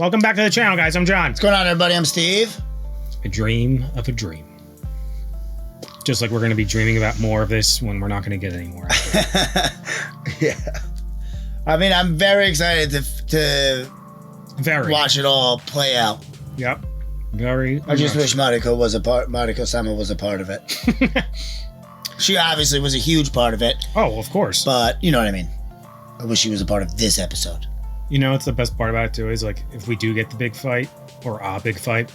Welcome back to the channel, guys. I'm John. What's going on, everybody? I'm Steve. A dream of a dream. Just like we're going to be dreaming about more of this when we're not going to get any more. Yeah. I mean, I'm very excited to watch it all play out. Yep. Very. I just wish Mariko-sama was a part of it. She obviously was a huge part of it. Oh, of course. But you know what I mean. I wish she was a part of this episode. You know what's the best part about it too is like if we do get the big fight or a big fight,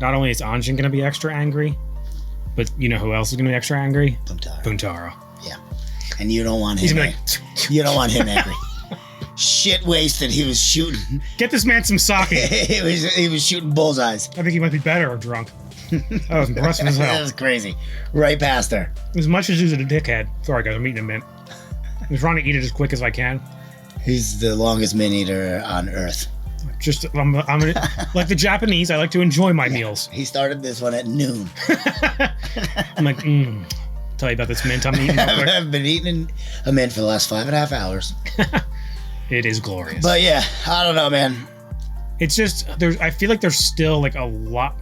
not only is Anjin going to be extra angry, but you know who else is going to be extra angry? Buntaro. Yeah. And you don't want him. You don't want him angry. Shit wasted. He was shooting. Get this man some sake. he was shooting bullseyes. I think he might be better or drunk. That was impressive as hell. That was crazy. Right past her. As much as he's a dickhead. Sorry guys, I'm eating a mint. I'm trying to eat it as quick as I can. He's the longest mint eater on Earth. Just, I'm like the Japanese, I like to enjoy my meals. He started this one at noon. I'm like, tell you about this mint I'm eating. I've been eating a mint for the last 5.5 hours. It is glorious. But yeah, I don't know, man. It's just, I feel like there's still like a lot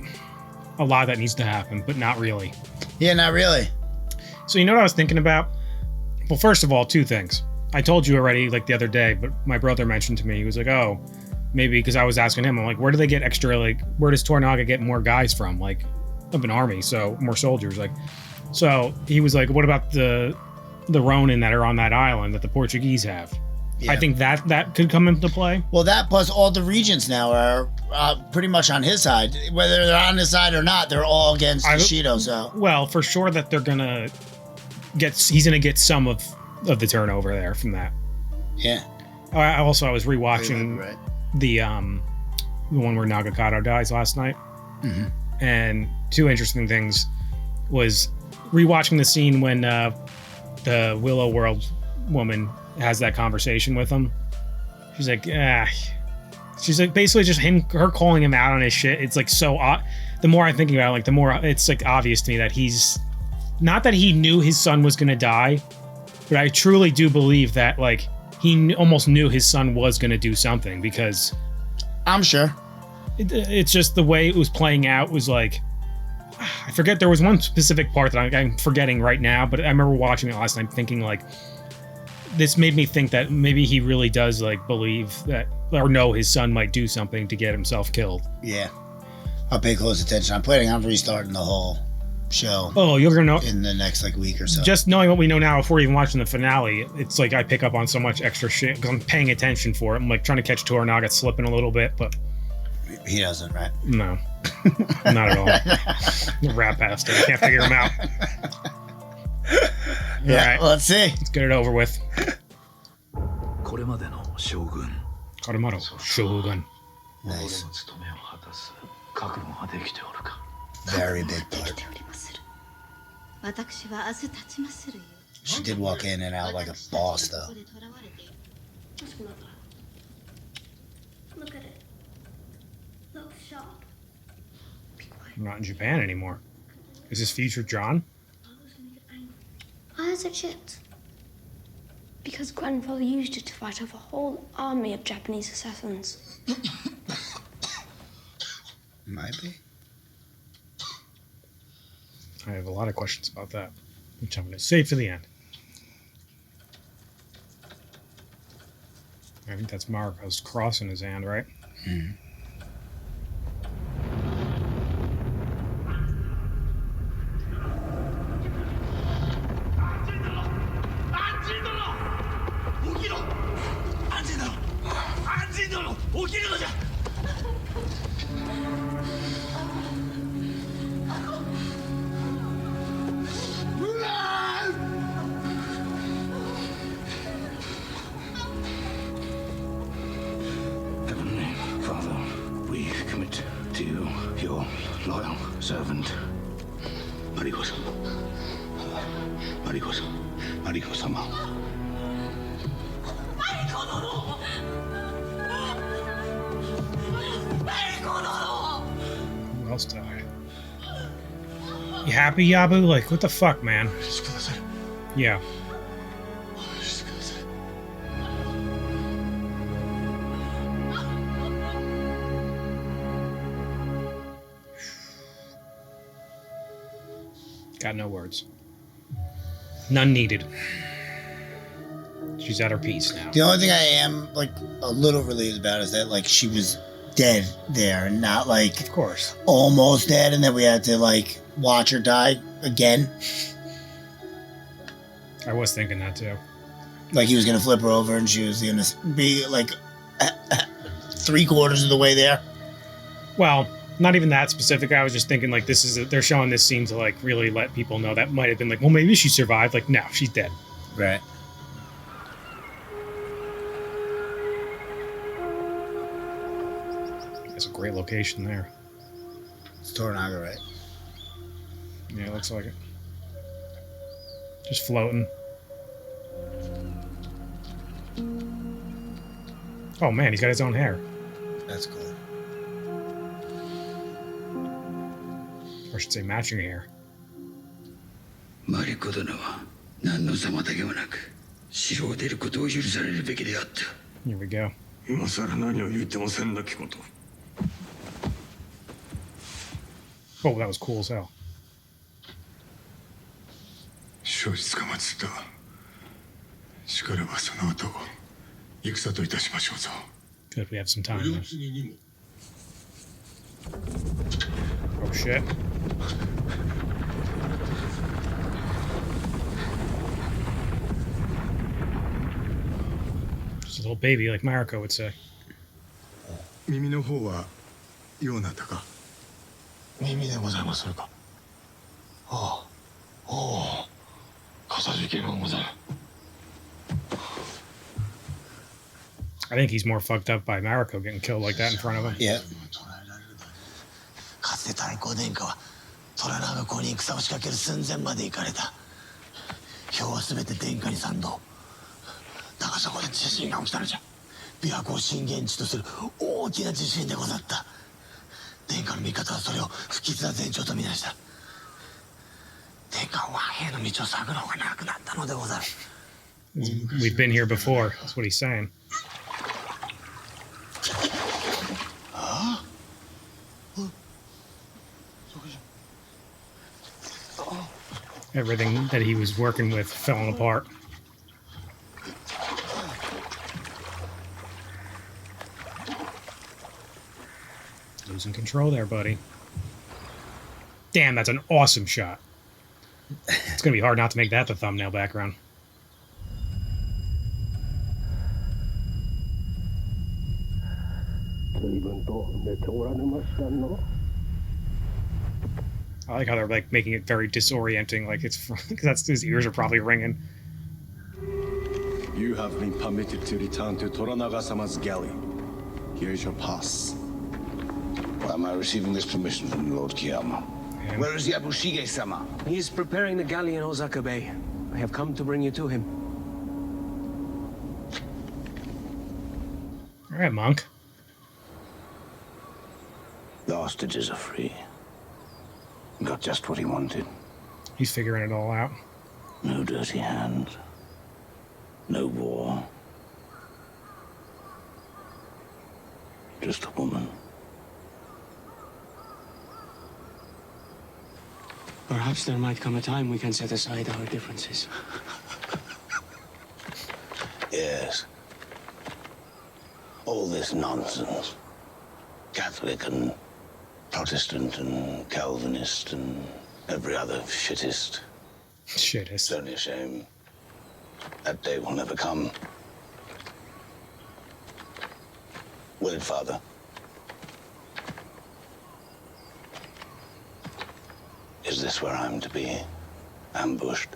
that needs to happen, but not really. Yeah, not really. So you know what I was thinking about? Well, first of all, two things. I told you already like the other day, but my brother mentioned to me, he was like, oh, maybe because I was asking him, I'm like, where do they get extra, like, where does Toranaga get more guys from? Like, of an army, so more soldiers. Like, so he was like, what about the Ronin that are on that island that the Portuguese have? Yeah. I think that could come into play. Well, that plus all the regents now are pretty much on his side. Whether they're on his side or not, they're all against Bushido. So well, for sure that they're gonna he's gonna get some of the turnover there from that. Yeah. I was rewatching the one where Nagakado dies last night, and two interesting things was rewatching the scene when the Willow World woman has that conversation with him. She's like, she's like basically just her calling him out on his shit. It's like so odd. The more I'm thinking about it, like the more it's like obvious to me that he's not that he knew his son was gonna die, but I truly do believe that like he almost knew his son was gonna do something because I'm sure it's just the way it was playing out was like I forget there was one specific part that I'm forgetting right now, but I remember watching it last night thinking like this made me think that maybe he really does like believe that or know his son might do something to get himself killed. Yeah, I'll pay close attention. I'm planning on restarting the whole show. Oh, you're gonna know in the next like week or so. Just knowing what we know now before even watching the finale, it's like I pick up on so much extra shit because I'm paying attention for it. I'm like trying to catch Toranaga slipping a little bit, but he doesn't, right? No, not at all. Rat bastard. I can't figure him out. Yeah, all right. Let's see. Let's get it over with. Shogun. Nice. Very big part. She did walk in and out like a boss, though. Look at it. Look sharp. I'm not in Japan anymore. Is this future John? Why is it chipped? Because grandfather used it to fight off a whole army of Japanese assassins. Might be. I have a lot of questions about that, which I'm going to save for the end. I think that's Marco's cross in his hand, right? Mm-hmm. Heavenly Father, we commit to you, your loyal servant, Mariko-sama. Who else died? You happy, Yabu? Like, what the fuck, man? Yeah. Got no words. None needed. She's at her piece now. The only thing I am like a little relieved about is that like she was dead there, and not like, of course, almost dead, and then we had to like watch her die again. I was thinking that too. Like he was gonna flip her over, and she was gonna be like 3/4 of the way there. Well, not even that specific. I was just thinking like they're showing this scene to like really let people know that might have been like, well, maybe she survived. Like, no, she's dead. Right. That's a great location there. It's Toranaga, right? Yeah, it looks like it. Just floating. Oh man, he's got his own hair. That's cool. Or I should say matching hair. Mariko殿は何の妨げもなく城を出ることを許されるべきであった。Here we go. 今さら何を言ってもせんなきこと。Oh, that was cool as hell. 承知が待つった。しかればその後戦といたしましょうぞ。Good, we have some time. Oh shit. Just a little baby, like Mariko would say. 耳の方はようなったか。耳でございまするか。ああ、おお、かさじけがござる。I think he's more fucked up by Mariko getting killed like that in front of him. Yeah. かつて太閤殿下は虎長公に戦を仕掛ける寸前まで行かれた。兵はすべて殿下に賛同。だがそこで地震が起きたのじゃ。琵琶湖を震源地とする大きな地震でござった。殿下の味方はそれを不吉な前兆とみなした。殿下は和平の道を探る方がなくなったのでござる。We've been here before. That's what he's saying. Everything that he was working with falling apart. Losing control there, buddy. Damn, that's an awesome shot. It's gonna be hard not to make that the thumbnail background. I like how they're like making it very disorienting, like it's because that's his ears are probably ringing. You have been permitted to return to Toranaga-sama's galley. Here is your pass. Why am I receiving this permission from Lord Kiyama? Yeah. Where is Yabushige-sama? He is preparing the galley in Osaka Bay. I have come to bring you to him. All right, monk. The hostages are free. Got just what he wanted. He's figuring it all out. No dirty hands. No war. Just a woman. Perhaps there might come a time we can set aside our differences. Yes. All this nonsense. Catholic and Protestant and Calvinist and every other shittist. Shittist. It's only a shame. That day will never come. Will it, Father? Is this where I'm to be? Ambushed?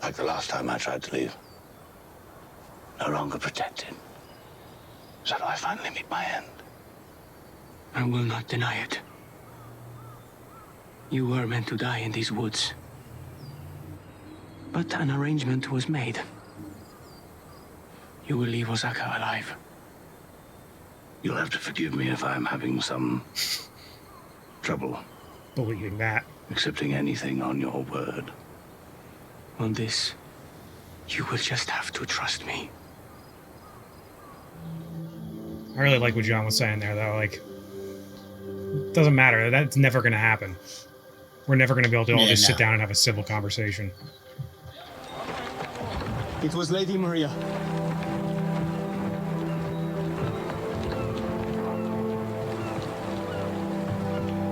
Like the last time I tried to leave? No longer protected? Is that how I finally meet my end? I will not deny it. You were meant to die in these woods. But an arrangement was made. You will leave Osaka alive. You'll have to forgive me if I'm having some trouble Believing that. accepting anything on your word. On this, you will just have to trust me. I really like what John was saying there, though. Like, doesn't matter. That's never going to happen. we're never going to be able to all just sit down and have a civil conversation. It was Lady Maria.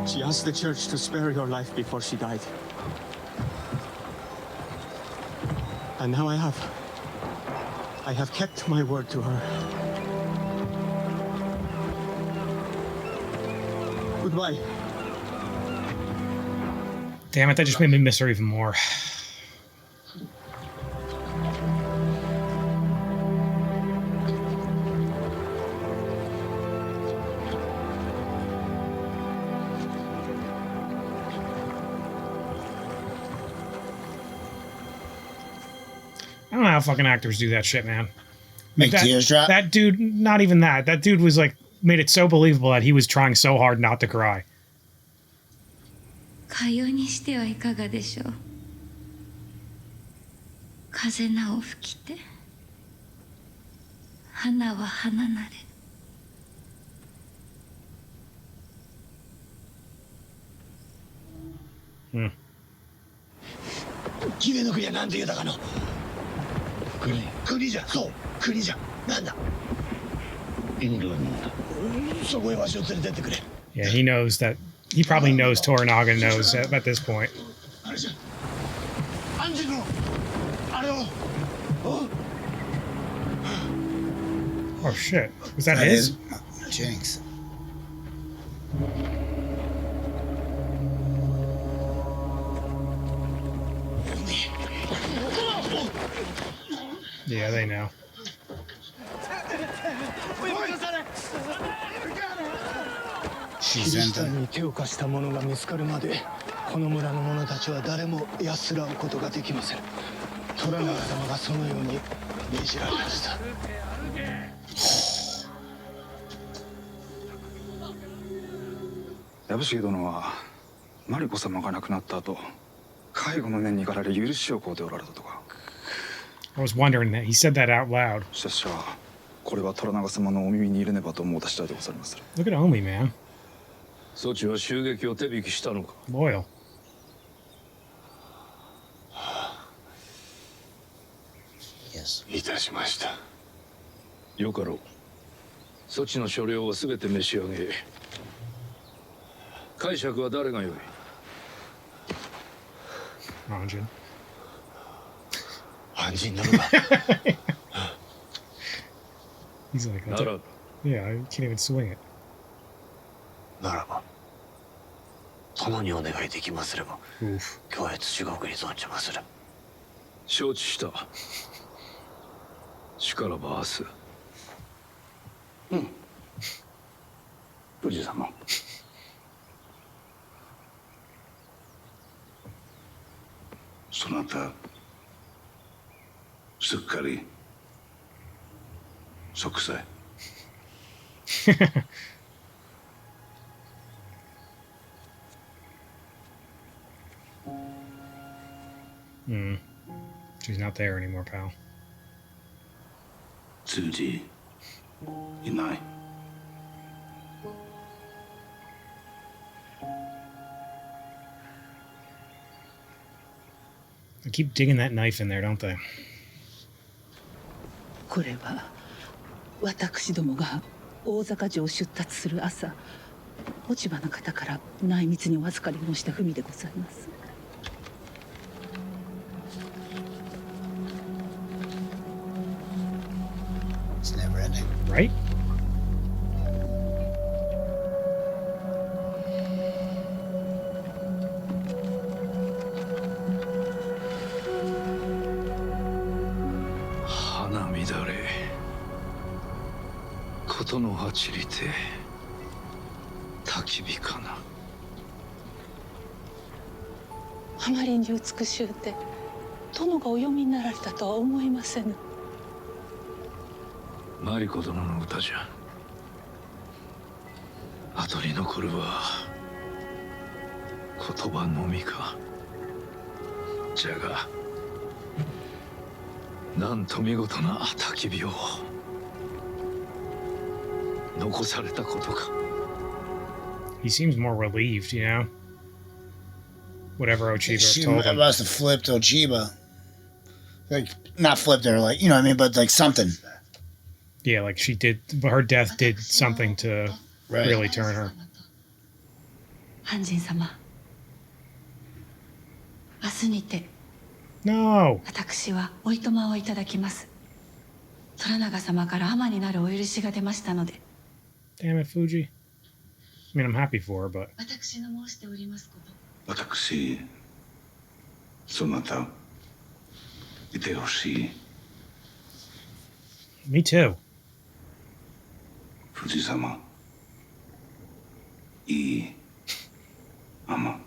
She asked the church to spare your life before she died. And now I have kept my word to her. Goodbye. Damn it, that just made me miss her even more. I don't know how fucking actors do that shit, man. Make tears drop? That dude, not even that. That dude was like, made it so believable that he was trying so hard not to cry. かようにしてはいかがでしょう。風なを吹きて、花は花なれ。君の国は何て言うたかの。国じゃ、そう国じゃ。なんだ。イングランド。そこへわしを連れてってくれ。 Yeah, he knows that. He probably knows Toranaga knows at this point. Oh shit! Was that his? Jinx. Yeah, they know. She's into に手を貸した者が見つかるまでこの村の者たちは誰も安らうことができません。虎長様がそのように命じられました。藪重殿はマリコ様が亡くなった後介護の念に駆られ許しを請うておられたとか。 I was wondering that he said that out loud. しかしこれは虎長様のお耳に入れねばと思うた次第でございます。 Look at Omi, man. そちは襲撃を手引きしたのか。 Loyal. いたしました。よかろう。そちの所領をすべて召し上げ。解釈は誰がよい。Anjin. 安心なのか。He's like, ならば yeah, I can't even swing it. ならば殿にお願いできますれば Oof. 今日地獄に存じまする。承知した。しからば明日。富士様。そなたすっかり息災。She's not there anymore, pal. 通じいない。They keep digging that knife in there, don't they? これは私どもが大坂城を出立する朝落ち葉の方から内密にお預かり申した文でございます。 It's never ending. Right? 花乱れ。ことのはちりて。焚き火かな。あまりに美しゅうて殿がお読みになられたとは思いませぬ。 マリコ殿の歌じゃ。後に残るは言葉のみか。じゃがなんと見事な焚き火を残されたことか。He seems more relieved, you know? whatever Ochiba She told him. must have flipped Ochiba. Like, not flipped her, like, you know what I mean, but like something. Yeah, like she did, but her death did something to really turn her. 半人様、明日にて No. 私はおいとまをいただきます。虎長様から尼になるお許しが出ましたので。Damn it, Fuji. I mean, I'm happy for her, but. 私の申しておりますこと。私、そなた、いてほしい。Me too. 藤様、いい、尼。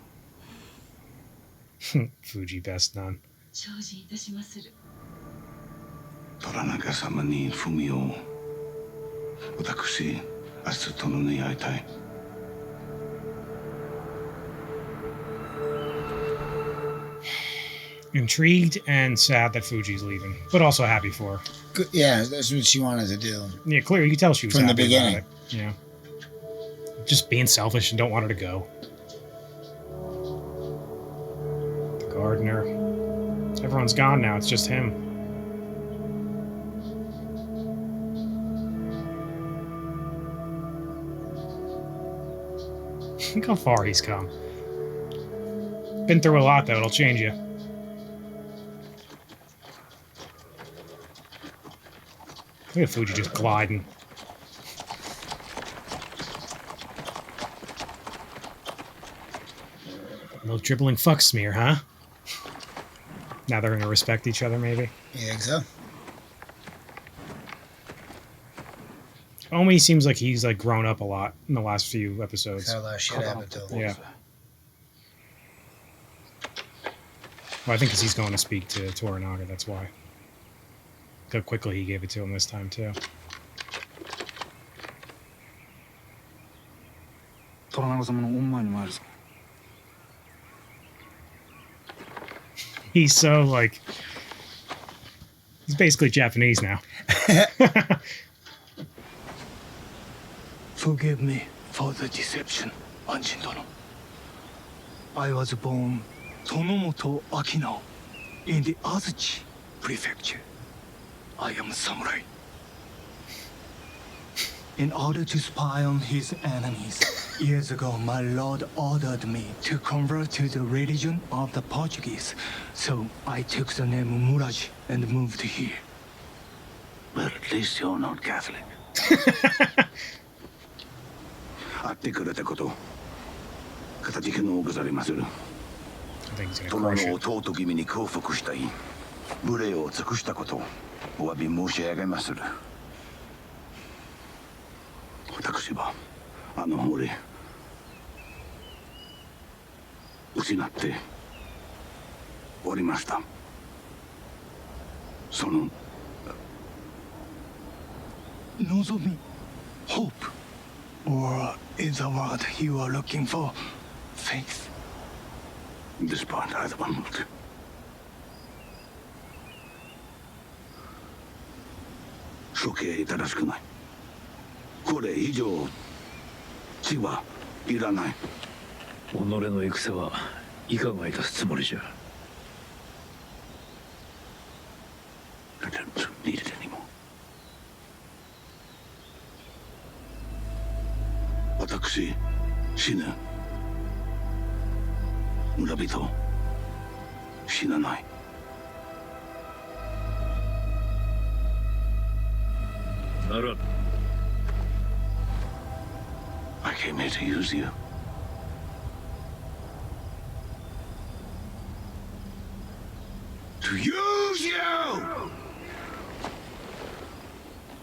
Fuji best none. 精進いたしまする。虎中様に文を。私、明日殿に会いたい。Intrigued and sad that Fuji's leaving, but also happy for her. Yeah, that's what she wanted to do. Yeah, clearly you can tell she was from the happy beginning. about it. Yeah, just being selfish and don't want her to go. The gardener. Everyone's gone now. It's just him. Look how far he's come. Been through a lot, though. It'll change you. Look at Fuji just gliding. No dribbling fuck smear, huh? Now they're gonna respect each other, maybe? You think so? Omi seems like he's like grown up a lot in the last few episodes. Had a lot of shit happen to him. Yeah. Well, I think because he's going to speak to Toranaga, that's why. Look how quickly he gave it to him this time, too. He's so, like... He's basically Japanese now. Forgive me for the deception, Anjin Dono. I was born Tonomoto Akinao in the Azuchi Prefecture. I am a samurai. In order to spy on his enemies, years ago my lord ordered me to convert to the religion of the Portuguese, so I took the name Muraji and moved here. Well, at least you're not Catholic. 会ってくれたこと、かたじけのうござりまする。殿の弟君に降伏したい。無礼を尽くしたこと、お詫び申し上げまする。私は、俺、失っておりました。その、望み、hope, or is the word you are looking for faith? This part I want. 処刑正しくない。これ以上血はいらない。己の戦はいかがいたすつもりじゃ。I don't need it anymore. 私、死ぬ。村人、死なない。ならん。I came here to use you. To use you!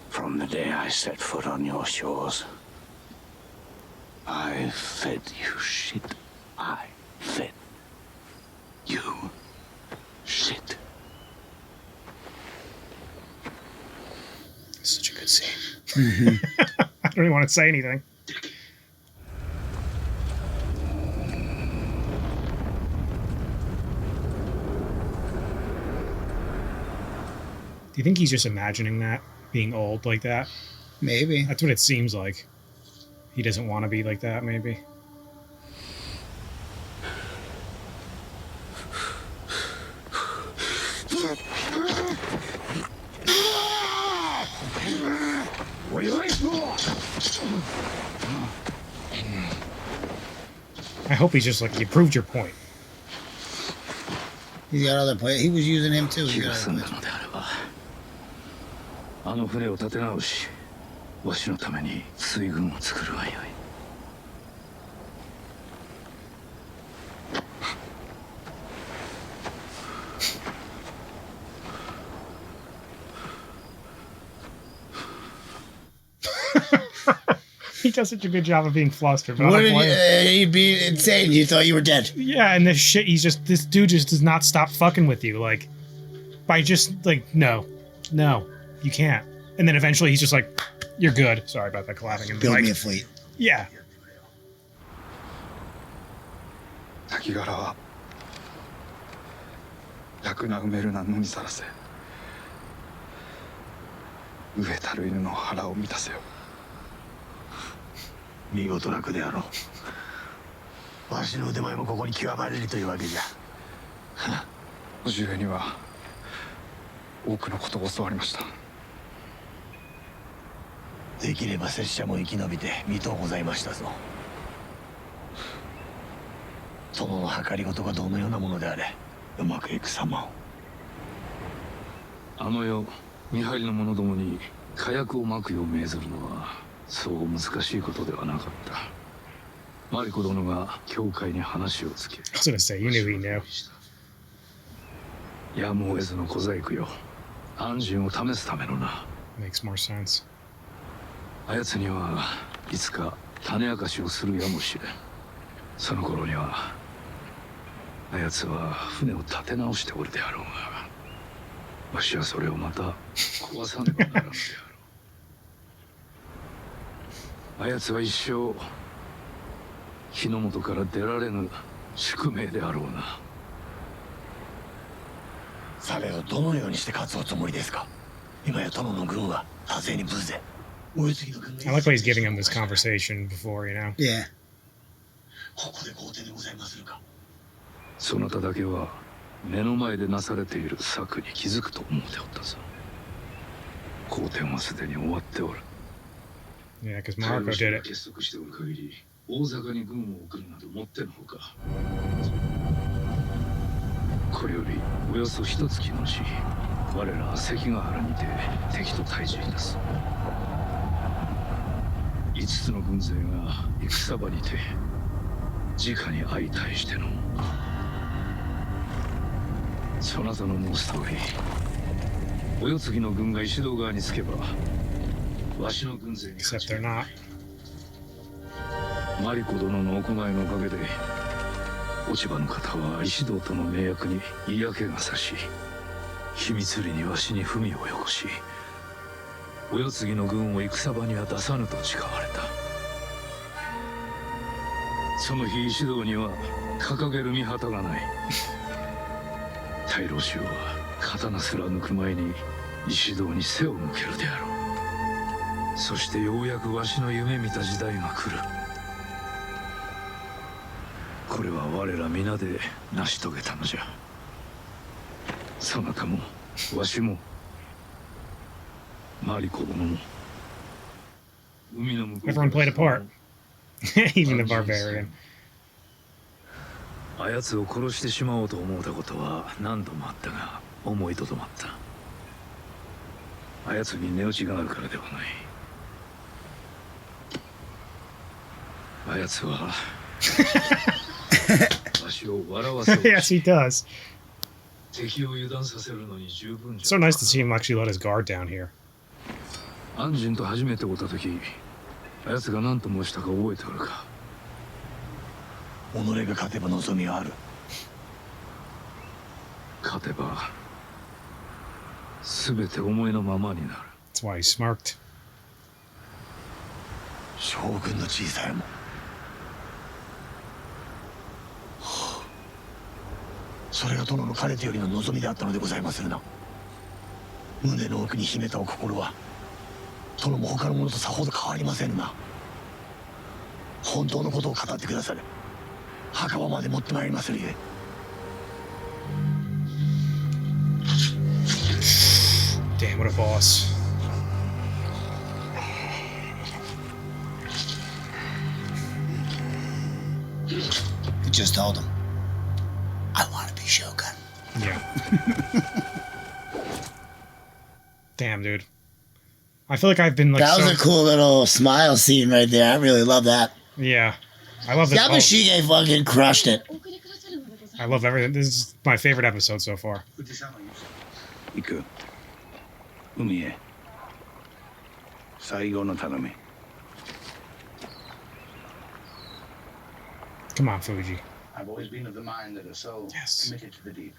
From the day I set foot on your shores, I fed you shit. I fed you shit. Such a good scene. I don't even want to say anything. Do you think he's just imagining that, being old like that? Maybe. That's what it seems like. He doesn't want to be like that, maybe. I hope he's just like, you proved your point. He's got other play. He was using him too. 気が済んだのであれば、あの船を立て直し、わしのために水軍を作るがよい。He does such a good job of being flustered. What did you'd be insane. You thought you were dead. Yeah, and this dude just does not stop fucking with you. Like, by just, like, no, you can't. And then eventually he's just like, you're good. Sorry about that collapsing. And Build like, me a fleet. Yeah. 滝柄は楽な埋めるなのみさらせ、飢えたる犬の腹を満たせよ。見事な句であろう。わしの腕前もここに極まれるというわけじゃ。叔父上には多くのことを教わりました。できれば拙者も生き延びて見とうございましたぞ。殿の計りごとがどのようなものであれ、うまくいく様を。あの世見張りの者どもに火薬を撒くよう命ずるのはそう難しいことではなかった。マリコ殿が教会に話をつけ、 I was gonna say, you knew he knew. やむを得ずの小細工よ。安心を試すためのな。 Makes more sense. あやつにはいつか種明かしをするやもしれん。その頃にはあやつは船を立て直しておるであろうが、わしはそれをまた壊さねばならんであろう。あやつは一生火の元から出られぬ宿命であろうな。されどどのようにして勝つおつもりですか。今や殿の軍は多勢に無勢。お世継ぎの軍 I like why he's giving him this conversation before, you know? Yeah. ここで皇帝でございまするか。そなただけは目の前でなされている策に気づくと思っておったぞ。皇天はすでに終わっておる。 Yeah, because Marco did it. 結束しておる限り大坂に軍を送るなどもってのほか。これよりおよそ一月の後、我らは関ヶ原にて敵と対峙いたす。5つの軍勢が戦場にて直に相対しての。そなたの申す通り、お世継ぎの軍が石戸川につけば、わしの軍勢に勝 Except ち they're not. マリコ殿の行いのおかげで、落ち葉の方は石堂との盟約に嫌気がさし、秘密裏にわしに文をよこし、お世継ぎの軍を戦場には出さぬと誓われた。その日石堂には掲げる御旗がない。大老衆は刀すら抜く前に石堂に背を向けるであろう。そしてようやくわしの夢見た時代が来る。これは我ら皆で成し遂げたのじゃ。そなたもわしもマリコ殿も海の向こう Everyone played a part. Even the barbarian. あやつを殺してしまおうと思うたことは何度もあったが思いとどまった。あやつに値打ちがあるからではない。あやつはわしを笑わせようと Yes, he does. 敵を油断させるのに十分じゃ。 So nice to see him actually let his guard down here. 安心と初めて会った時、あやつが何と申したか覚えておるか。己が勝てば望みはある。勝てば全て思いのままになる。 That's why he smirked. 将軍の小さいもん。それが殿のかねてよりの望みであったのでございまするな。胸の奥に秘めたお心は殿も他の者とさほど変わりませんな。本当のことを語ってくだされ。墓場まで持ってまいりまするゆえ。Damn, what a boss. just told him, I want to be Shogun. Yeah. Damn, dude. I feel like I've been like. That was a cool little smile scene right there. I really love that. Yeah. I love this. Yabushige fucking crushed it. I love everything. This is my favorite episode so far. Come on, Fuji. I've always been of the mind that a soul committed to the deep.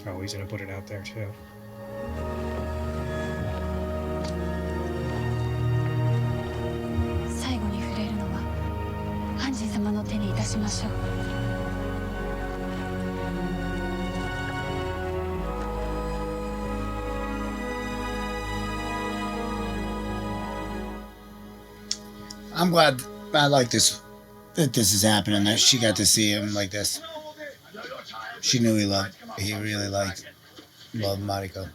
Oh, he's gonna put it out there too. I'm glad. I like this. That this is happening. That she got to see him like this. She knew he really loved Mariko.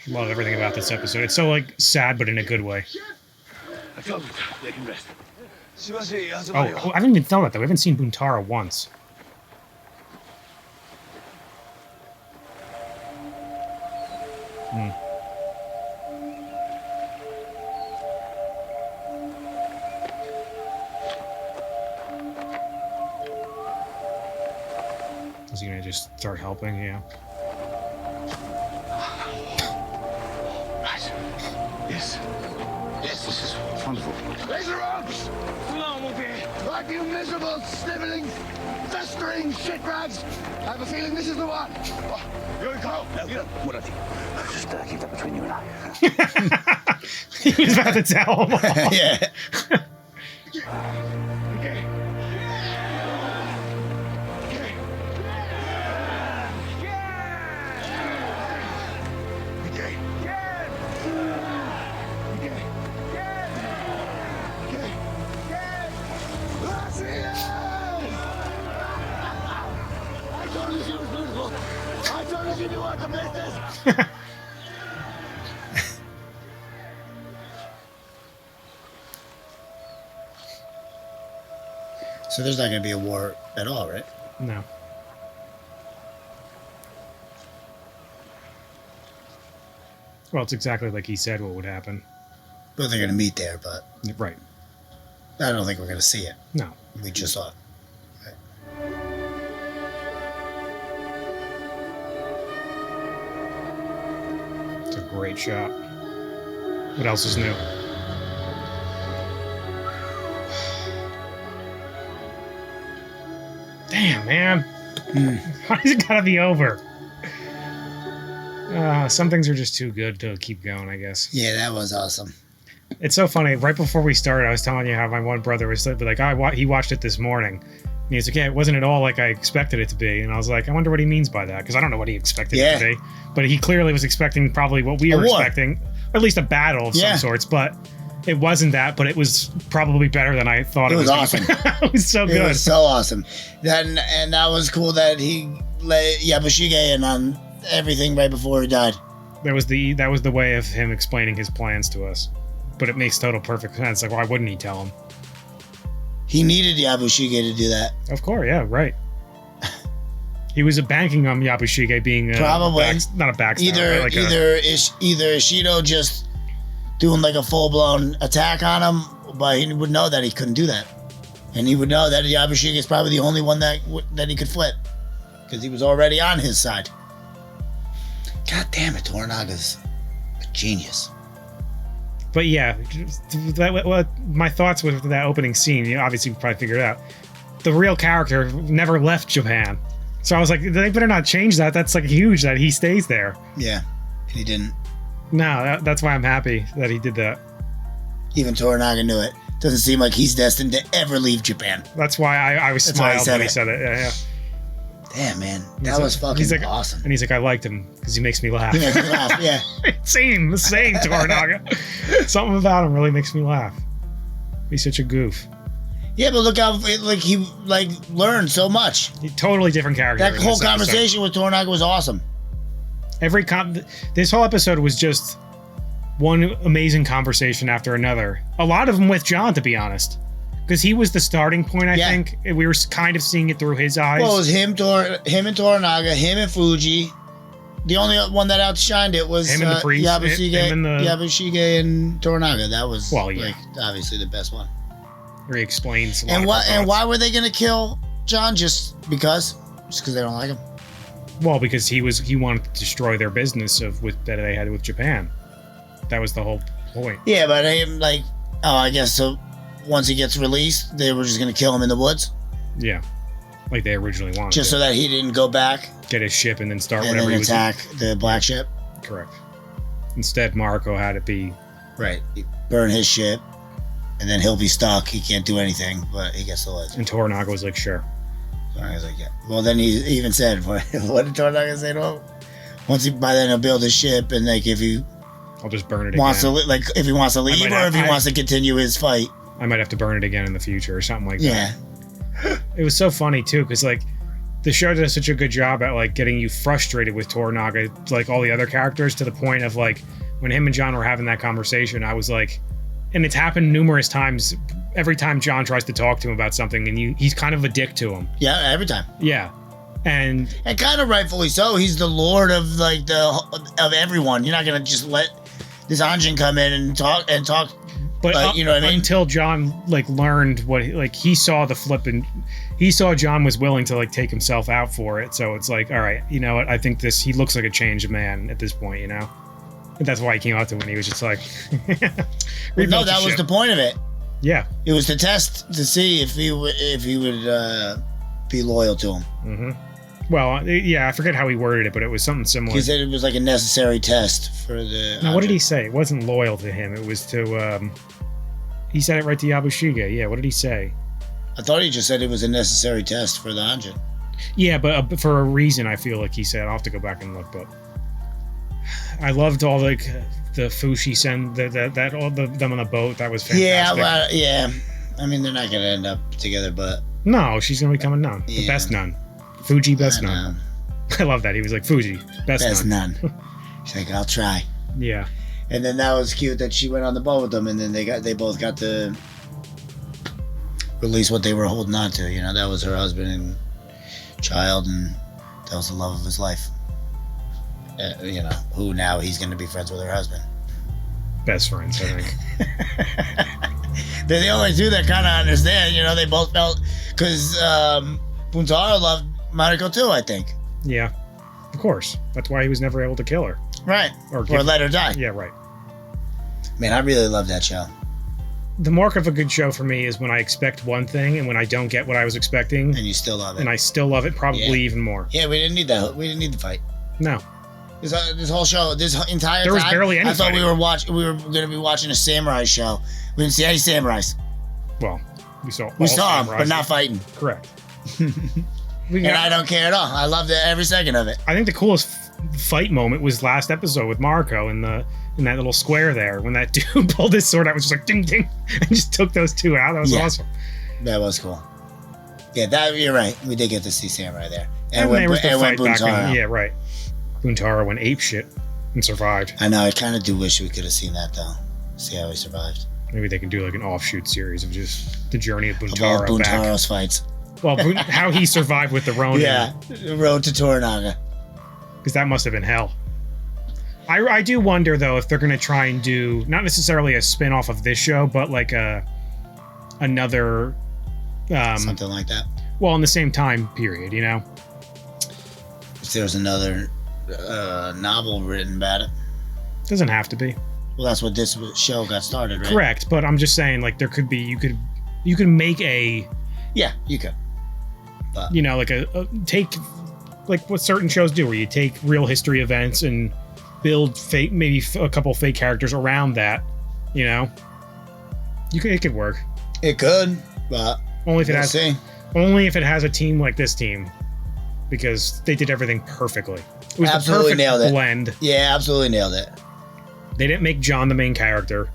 Love everything about this episode. It's so like sad, but in a good way. Oh, I haven't even thought about that. We haven't seen Buntara once. Is he gonna just start helping? Yeah. Right. Yes. Yes, this is wonderful. Raise your arms! Like you miserable, sniveling, festering shitrags! I have a feeling this is the one. Yuriko! No, Murati. Just keep that between you and I. He was about to tell him. Yeah. So there's not going to be a war at all, right? No. Well, it's exactly like he said what would happen. But they're going to meet there, but... Right. I don't think we're going to see it. No. We just saw it. It's a great shot. What else is new? Damn, man. Why does it gotta be over? Some things are just too good to keep going, I guess. Yeah, that was awesome. It's so funny. Right before we started, I was telling you how my one brother was like, he watched it this morning. And he's like, yeah, it wasn't at all like I expected it to be. And I was like, I wonder what he means by that. Because I don't know what he expected it to be. But he clearly was expecting probably what we were expecting. Or at least a battle of some sorts. But it wasn't that. But it was probably better than I thought it was. It was awesome. It was so good. It was so awesome. And that was cool that he let Yabushige in on everything right before he died. That was the way of him explaining his plans to us. But it makes total perfect sense. Like, why wouldn't he tell him? He needed Yabushige to do that. Of course, yeah, right. He was banking on Yabushige being probably not a backstabber. Either Ishido just doing like a full blown attack on him, but he would know that he couldn't do that, and he would know that Yabushige is probably the only one that he could flip because he was already on his side. God damn it, Toranaga's a genius. But yeah, my thoughts with that opening scene, obviously you probably figured it out. The real character never left Japan. So I was like, they better not change that. That's like huge that he stays there. Yeah, and he didn't. No, that's why I'm happy that he did that. Even Toranaga knew it. Doesn't seem like he's destined to ever leave Japan. That's why I was smiled when he said it. Yeah. Damn, man. That was fucking awesome. And he's like, I liked him because he makes me laugh. He makes me laugh, yeah. Same Toranaga. Something about him really makes me laugh. He's such a goof. Yeah, but look how he learned so much. Totally different character. That whole conversation with Toranaga was awesome. This whole episode was just one amazing conversation after another. A lot of them with John, to be honest, because he was the starting point. I think we were kind of seeing it through his eyes. Well, it was him and Toranaga, him and Fuji. The only one that outshined it was him and the priest, Yabushige and Toranaga. That was obviously the best one. Where he explains and why were they going to kill John? Just because they don't like him. Well, because he wanted to destroy their business that they had with Japan. That was the whole point. Yeah, but I guess so. Once he gets released, they were just going to kill him in the woods. Yeah, like they originally wanted. Just so that he didn't go back, get his ship, and then start and whatever then attack the black ship. Correct. Instead, Marco had it be burn his ship, and then he'll be stuck. He can't do anything, but he gets to live. And Toranaga was like, "Sure." Toranaga was like, "Yeah." Well, then he even said, "What did Toranaga say to him? By then he'll build his ship, and if he." I'll just burn it again. If he wants to leave or if he wants to continue his fight. I might have to burn it again in the future or something like that. Yeah. It was so funny too, because the show does such a good job at getting you frustrated with Toranaga, all the other characters, to the point of when him and John were having that conversation, I was like, and it's happened numerous times. Every time John tries to talk to him about something, and he's kind of a dick to him. Yeah, every time. Yeah. And kind of rightfully so. He's the lord of of everyone. You're not gonna just let this Anjin come in and talk. But you know what I mean? Until John learned what he saw the flip, and he saw John was willing to take himself out for it. So it's all right, you know what? I think he looks like a changed man at this point, you know. And that's why he came out to him. And he was just like, no, that was the point of it. Yeah, it was to test to see if he would be loyal to him. Mm-hmm. Well, yeah, I forget how he worded it, but it was something similar. He said it was a necessary test for the. No, what did he say? It wasn't loyal to him. It was to. He said it right to Yabushige. Yeah, what did he say? I thought he just said it was a necessary test for the Anjin. Yeah, but for a reason, I feel like he said. I'll have to go back and look, but I loved all the Fushi send that all them on the boat. That was fantastic. Yeah. I mean, they're not gonna end up together, but no, she's gonna become a nun, the best nun. Fuji, best nun. I love that. He was like, Fuji, best nun. She's like, I'll try. Yeah. And then that was cute that she went on the boat with them, and then they both got to release what they were holding on to. You know, that was her husband and child, and that was the love of his life. You know, who now he's going to be friends with her husband. Best friends, I think. They're the only two that kind of understand. You know, they both felt, because Buntaro loved Mariko too, I think. Yeah, of course. That's why he was never able to kill her. Right. Or let her die. Yeah, right. Man, I really love that show. The mark of a good show for me is when I expect one thing and when I don't get what I was expecting. And you still love it. And I still love it, probably even more. Yeah, we didn't need that. We didn't need the fight. No. This whole show, this entire time, there was barely any I thought fighting. We were going to be watching a samurai show. We didn't see any samurais. Well, we saw them, but not fighting. Correct. And I don't care at all. I loved every second of it. I think the coolest fight moment was last episode with Marco in that little square there when that dude pulled his sword out. It was just like ding ding, and just took those two out. That was awesome. That was cool. Yeah, you're right. We did get to see samurai there. And when Buntaro. Yeah, right. Buntaro went ape shit and survived. I know. I kind of do wish we could have seen that though. See how he survived. Maybe they can do an offshoot series of just the journey of Buntaro. Buntaro's fights. Well, how he survived with the Ronin. Yeah, the road to Toranaga. Because that must have been hell. I do wonder, though, if they're going to try and do, not necessarily a spin-off of this show, but another... something like that. Well, in the same time period, you know? If there's another novel written about it. Doesn't have to be. Well, that's what this show got started, right? Correct, but I'm just saying, there could be, you could make a... Yeah, you could. But. You know, take what certain shows do, where you take real history events and build fake, maybe a couple fake characters around that, you know, it could work. It could, but only if it has a team like this team, because they did everything perfectly. It was absolutely the perfect nailed it. blend. Yeah, absolutely nailed it. They didn't make John the main character.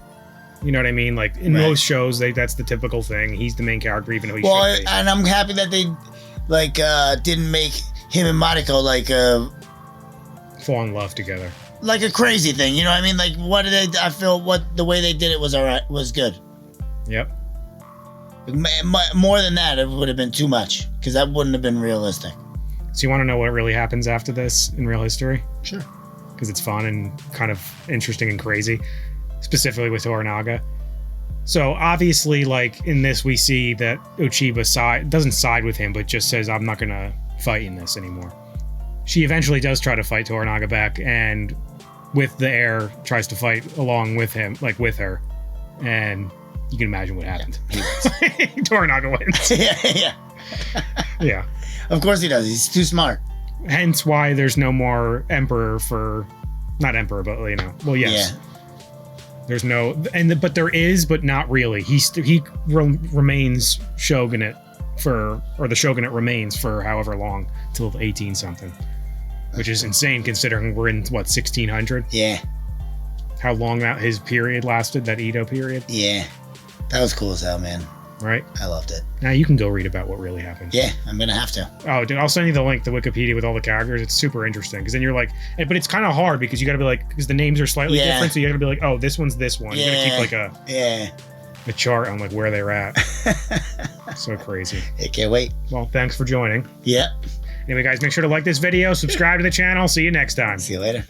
You know what I mean? Like in most shows, that's the typical thing. He's the main character, even though he should be. And I'm happy that they didn't make him and Mariko fall in love together. Like a crazy thing, you know what I mean? Like I feel the way they did it was good. Yep. More than that, it would have been too much, because that wouldn't have been realistic. So you want to know what really happens after this in real history? Sure. Because it's fun and kind of interesting and crazy, specifically with Toranaga. So obviously, like in this, we see that Uchiba doesn't side with him, but just says, I'm not going to fight in this anymore. She eventually does try to fight Toranaga back, and with the heir tries to fight along with him, like with her. And you can imagine what happened. Yeah. Toranaga wins. Yeah. Yeah. Of course he does. He's too smart. Hence why there's no more emperor not emperor, but you know. Well, yes. Yeah. There's no, but there is, but not really. He remains shogunate the shogunate remains for however long, till 18 something, which is insane considering we're in what, 1600. Yeah. How long his period lasted, that Edo period. Yeah. That was cool as hell, man. Right? I loved it. Now you can go read about what really happened. Yeah, I'm going to have to. Oh, dude, I'll send you the link to Wikipedia with all the characters. It's super interesting, because then you're like, but it's kind of hard because you got to be like, because the names are slightly different, so you got to be like, oh, this one's this one. You got to keep like a chart on like where they're at. So crazy. I can't wait. Well, thanks for joining. Yeah. Anyway, guys, make sure to like this video, subscribe to the channel. See you next time. See you later.